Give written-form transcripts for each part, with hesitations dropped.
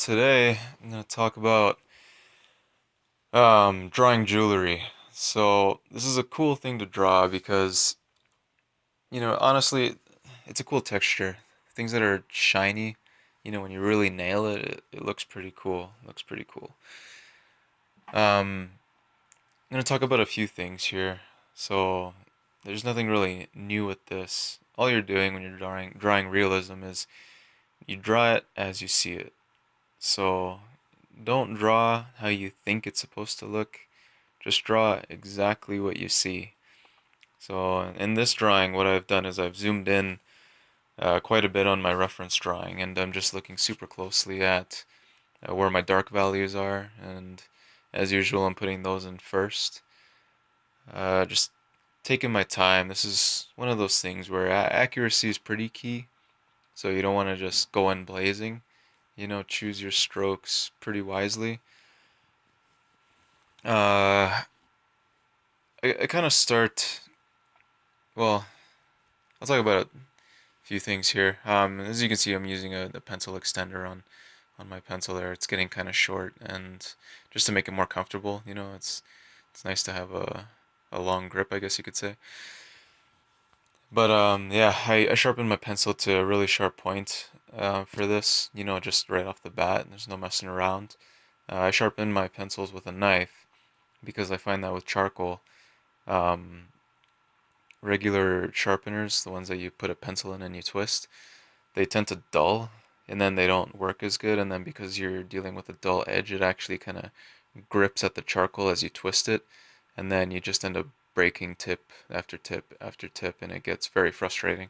Today I'm going to talk about drawing jewelry. So this is a cool thing to draw because, honestly, it's a cool texture. Things that are shiny, when you really nail it, it looks pretty cool. It looks pretty cool. I'm going to talk about a few things here. So there's nothing really new with this. All you're doing when you're drawing realism is you draw it as you see it. So don't draw how you think it's supposed to look. Just draw exactly what you see. So in this drawing, what I've done is I've zoomed in quite a bit on my reference drawing, and I'm just looking super closely at where my dark values are, and as usual, I'm putting those in first. Just taking my time. This is one of those things where accuracy is pretty key, so you don't want to just go in blazing. Choose your strokes pretty wisely. Uh, I kind of start, well, I'll talk about a few things here. As you can see, I'm using a pencil extender on my pencil there. It's getting kind of short, and just to make it more comfortable, it's nice to have a long grip, I guess you could say. But yeah, I sharpened my pencil to a really sharp point for this, just right off the bat. There's no messing around. I sharpened my pencils with a knife because I find that with charcoal, um, regular sharpeners, the ones that you put a pencil in and you twist, they tend to dull and then they don't work as good. And then because you're dealing with a dull edge, it actually kind of grips at the charcoal as you twist it. And then you just end up breaking tip after tip after tip, and it gets very frustrating.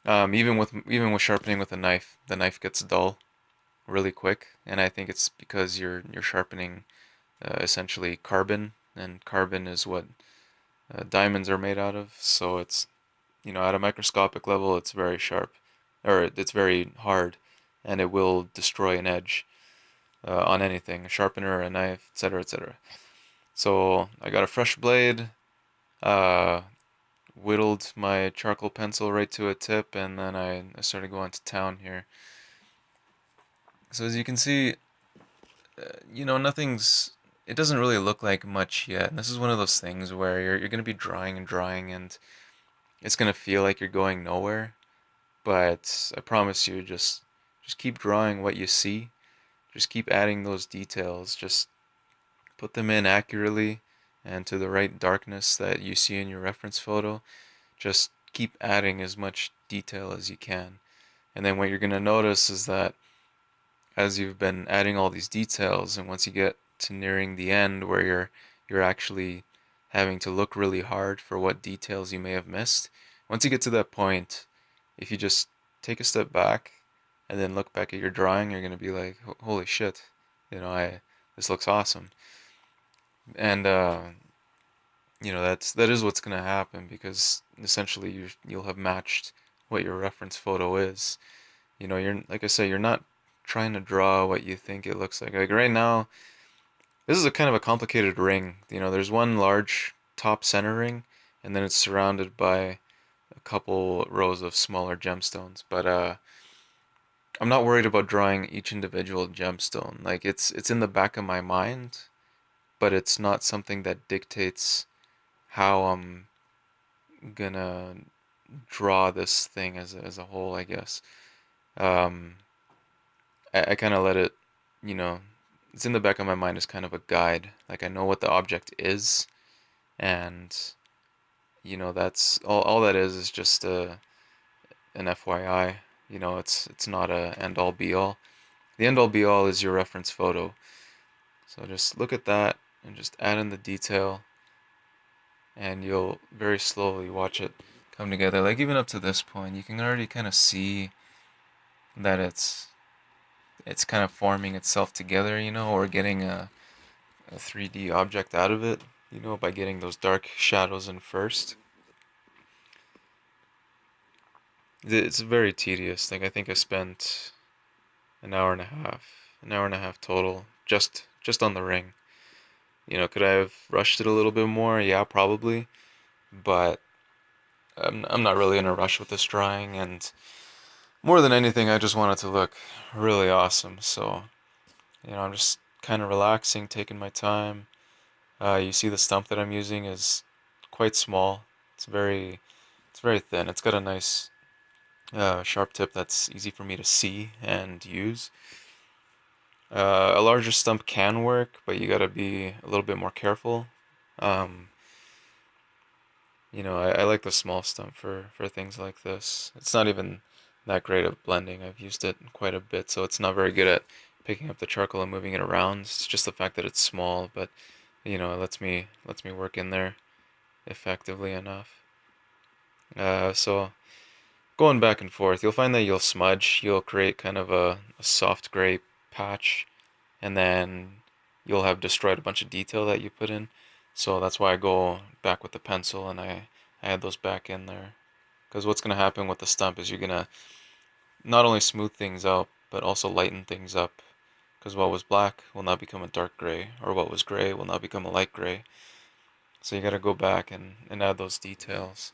Even with sharpening with a knife, the knife gets dull really quick, and I think it's because you're sharpening essentially carbon, and carbon is what diamonds are made out of. So it's at a microscopic level, it's very sharp, or it's very hard, and it will destroy an edge on anything, a sharpener, a knife, etc., etc. So I got a fresh blade, uh, whittled my charcoal pencil right to a tip, and then I started going to town here. So as you can see, nothing's. It doesn't really look like much yet. And this is one of those things where you're gonna be drawing and drawing, and it's gonna feel like you're going nowhere. But I promise you, just keep drawing what you see. Just keep adding those details. Just put them in accurately and to the right darkness that you see in your reference photo. Just keep adding as much detail as you can. And then what you're going to notice is that as you've been adding all these details, and once you get to nearing the end where you're actually having to look really hard for what details you may have missed, once you get to that point, if you just take a step back and then look back at your drawing, you're going to be like, holy shit, I this looks awesome. And that is what's going to happen, because essentially you'll have matched what your reference photo is. You're, like I say, you're not trying to draw what you think it looks like. Like right now, this is a kind of a complicated ring. There's one large top center ring, and then it's surrounded by a couple rows of smaller gemstones. But I'm not worried about drawing each individual gemstone. Like it's in the back of my mind, but it's not something that dictates how I'm gonna draw this thing as a whole, I guess. Um, I kind of let it, you know, it's in the back of my mind as kind of a guide. Like I know what the object is, and that's all that is just an FYI. It's not a end all be all. The end all be all is your reference photo. So just look at that and just add in the detail, and you'll very slowly watch it come together. Like even up to this point, you can already kind of see that it's kind of forming itself together, or getting a 3D object out of it, by getting those dark shadows in first. It's very tedious. Like I think I spent an hour and a half total just on the ring. Could I have rushed it a little bit more? Yeah, probably. But I'm not really in a rush with this drawing, and more than anything, I just want it to look really awesome. So, I'm just kind of relaxing, taking my time. You see the stump that I'm using is quite small. It's very thin. It's got a nice sharp tip that's easy for me to see and use. A larger stump can work, but you gotta be a little bit more careful. Um, I like the small stump for things like this. It's not even that great at blending. I've used it quite a bit, so it's not very good at picking up the charcoal and moving it around. It's just the fact that it's small, but it lets me work in there effectively enough. So going back and forth, you'll find that you'll smudge. You'll create kind of a soft gray patch, and then you'll have destroyed a bunch of detail that you put in. So that's why I go back with the pencil and I add those back in there. Because what's going to happen with the stump is you're going to not only smooth things out, but also lighten things up. Because what was black will now become a dark gray, or what was gray will now become a light gray. So you got to go back and add those details.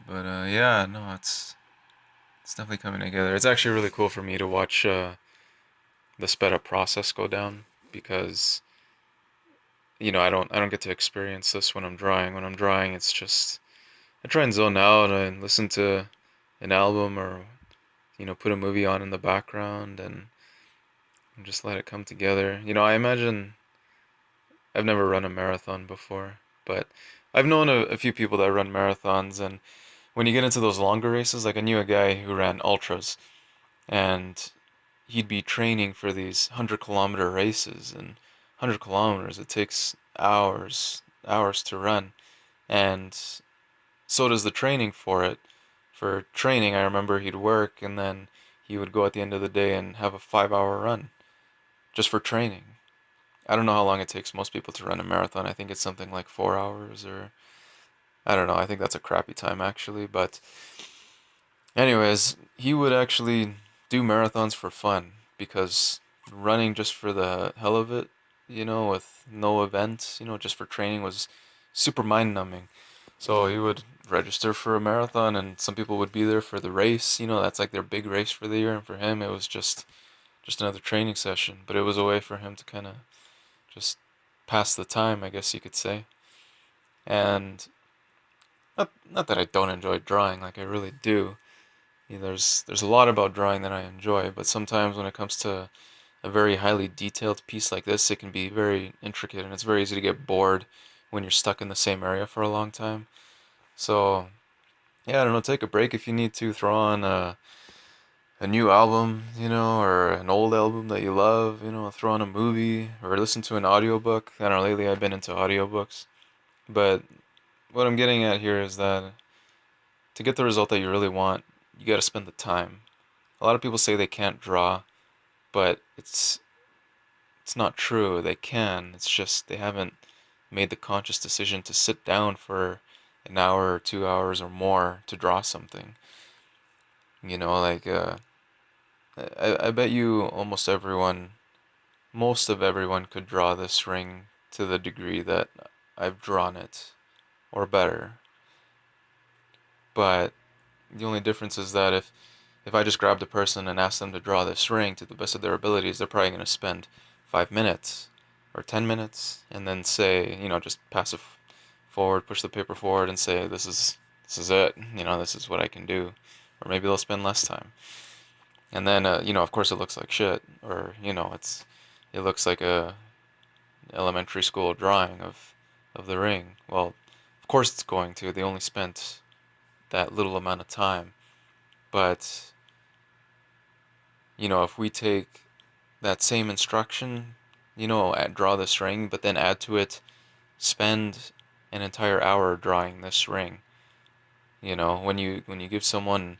But yeah, no, it's definitely coming together. It's actually really cool for me to watch the sped up process go down because I don't get to experience this when I'm drawing. When I'm drawing, it's just I try and zone out and listen to an album or put a movie on in the background and just let it come together. I imagine I've never run a marathon before, but I've known a few people that run marathons, and when you get into those longer races, like I knew a guy who ran ultras, and he'd be training for these 100-kilometer races, and 100 kilometers, it takes hours to run, and so does the training for it. For training, I remember he'd work and then he would go at the end of the day and have a 5 hour run just for training. I don't know how long it takes most people to run a marathon. I think it's something like 4 hours, or I don't know. I think that's a crappy time actually. But, anyways, he would actually do marathons for fun because running just for the hell of it, with no event, just for training was super mind numbing. So he would register for a marathon, and some people would be there for the race. That's like their big race for the year. And for him, it was just another training session. But it was a way for him to kind of just pass the time, I guess you could say. And not that I don't enjoy drawing, like I really do. There's a lot about drawing that I enjoy, but sometimes when it comes to a very highly detailed piece like this, it can be very intricate, and it's very easy to get bored when you're stuck in the same area for a long time. So yeah, I don't know, take a break if you need to, throw on a new album, or an old album that you love, throw on a movie or listen to an audiobook. I don't know, lately I've been into audiobooks. But what I'm getting at here is that to get the result that you really want, you got to spend the time. A lot of people say they can't draw, but it's not true. They can. It's just they haven't made the conscious decision to sit down for an hour or 2 hours or more to draw something. Like I bet you most of everyone could draw this ring to the degree that I've drawn it, or better. But the only difference is that if I just grabbed a person and asked them to draw this ring to the best of their abilities, they're probably going to spend 5 minutes or 10 minutes, and then say, just pass it forward, push the paper forward, and say, this is it. This is what I can do. Or maybe they'll spend less time. And then, of course, it looks like shit, or it looks like a elementary school drawing of the ring. Well, of course it's going to. They only spent that little amount of time. But if we take that same instruction, draw this ring, but then add to it, spend an entire hour drawing this ring. When you give someone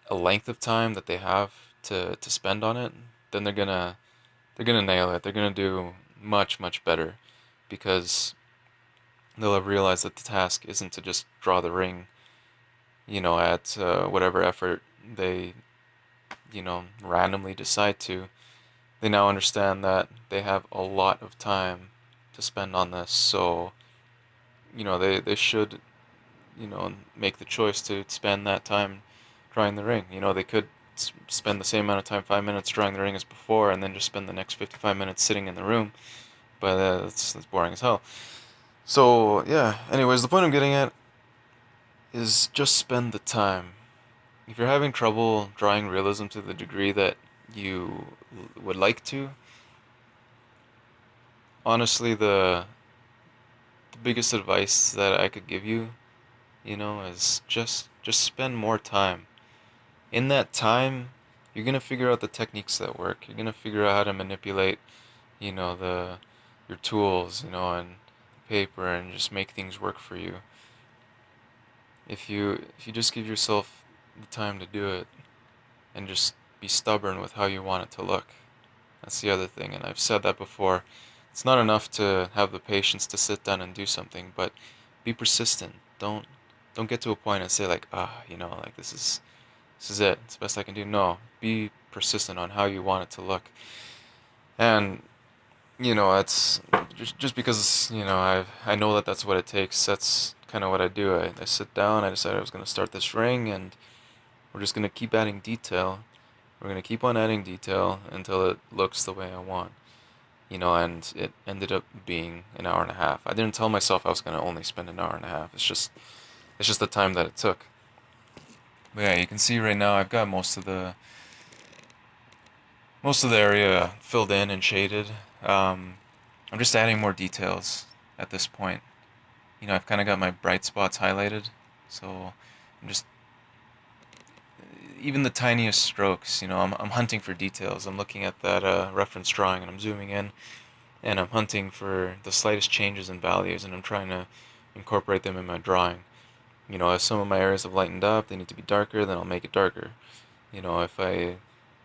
a length of time that they have to spend on it, then they're gonna nail it. They're gonna do much, much better because they'll have realized that the task isn't to just draw the ring, at whatever effort they, randomly decide to. They now understand that they have a lot of time to spend on this, so they should make the choice to spend that time drawing the ring. They could spend the same amount of time, 5 minutes, drawing the ring as before, and then just spend the next 55 minutes sitting in the room. But that's boring as hell. So yeah. Anyways, the point I'm getting at is just spend the time. If you're having trouble drawing realism to the degree that you would like to, honestly, the biggest advice that I could give you, is just spend more time. In that time, you're gonna figure out the techniques that work. You're gonna figure out how to manipulate, the your tools, and paper, and just make things work for you. If you just give yourself the time to do it and just be stubborn with how you want it to look. That's the other thing, and I've said that before. It's not enough to have the patience to sit down and do something, but be persistent. Don't get to a point and say like, like this is it. It's the best I can do. No, be persistent on how you want it to look. And it's just because I know that that's what it takes. That's kind of what I do. I sit down. I decided I was going to start this ring, and we're just going to keep adding detail. We're going to keep on adding detail until it looks the way I want. And it ended up being an hour and a half. I didn't tell myself I was going to only spend an hour and a half. It's just the time that it took. But yeah, you can see right now I've got most of the area filled in and shaded. I'm just adding more details at this point. I've kind of got my bright spots highlighted, so I'm just even the tiniest strokes. I'm hunting for details. I'm looking at that reference drawing and I'm zooming in, and I'm hunting for the slightest changes in values, and I'm trying to incorporate them in my drawing. If some of my areas have lightened up, they need to be darker, then I'll make it darker. If I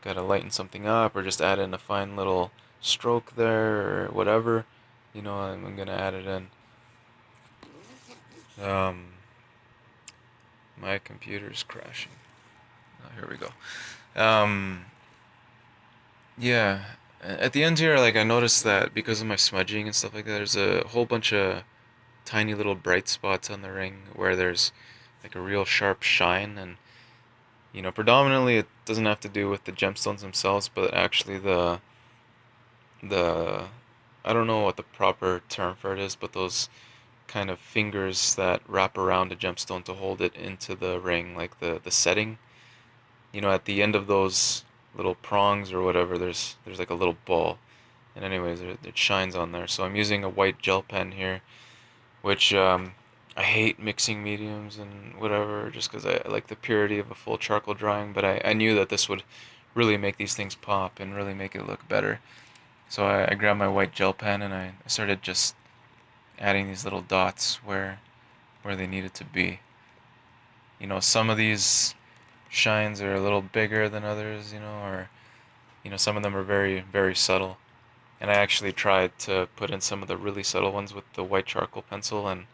gotta lighten something up or just add in a fine little stroke there or whatever, I'm gonna add it in. Um, my computer's crashing. Oh, here we go. Um, yeah. At the end here, like I noticed that because of my smudging and stuff like that, there's a whole bunch of tiny little bright spots on the ring where there's like a real sharp shine, and predominantly it doesn't have to do with the gemstones themselves, but actually the I don't know what the proper term for it is, but those kind of fingers that wrap around a gemstone to hold it into the ring, like the setting. At the end of those little prongs or whatever, there's like a little ball. And anyways, it shines on there. So I'm using a white gel pen here, which I hate mixing mediums and whatever, just because I like the purity of a full charcoal drawing. But I knew that this would really make these things pop and really make it look better. So I grabbed my white gel pen and I started just adding these little dots where they needed to be. Some of these shines are a little bigger than others, or some of them are very, very subtle. And I actually tried to put in some of the really subtle ones with the white charcoal pencil, and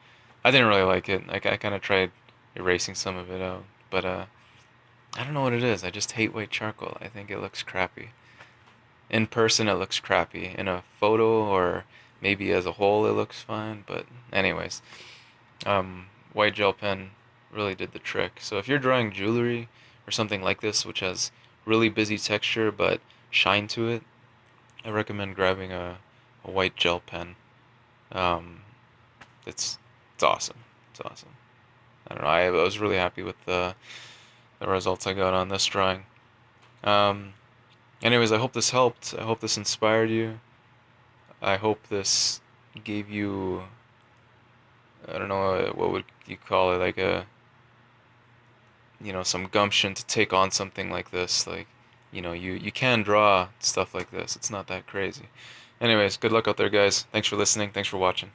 I didn't really like it. Like I kind of tried erasing some of it out, but I don't know what it is. I just hate white charcoal. I think it looks crappy. In person, it looks crappy. In a photo or maybe as a whole, it looks fine. But anyways, white gel pen really did the trick. So if you're drawing jewelry or something like this, which has really busy texture but shine to it, I recommend grabbing a white gel pen. Um, it's it's awesome. It's awesome. I don't know. I was really happy with the results I got on this drawing. Um, anyways, I hope this helped. I hope this inspired you. I hope this gave you, I don't know, what would you call it, like some gumption to take on something like this. Like, you can draw stuff like this. It's not that crazy. Anyways, good luck out there, guys. Thanks for listening. Thanks for watching.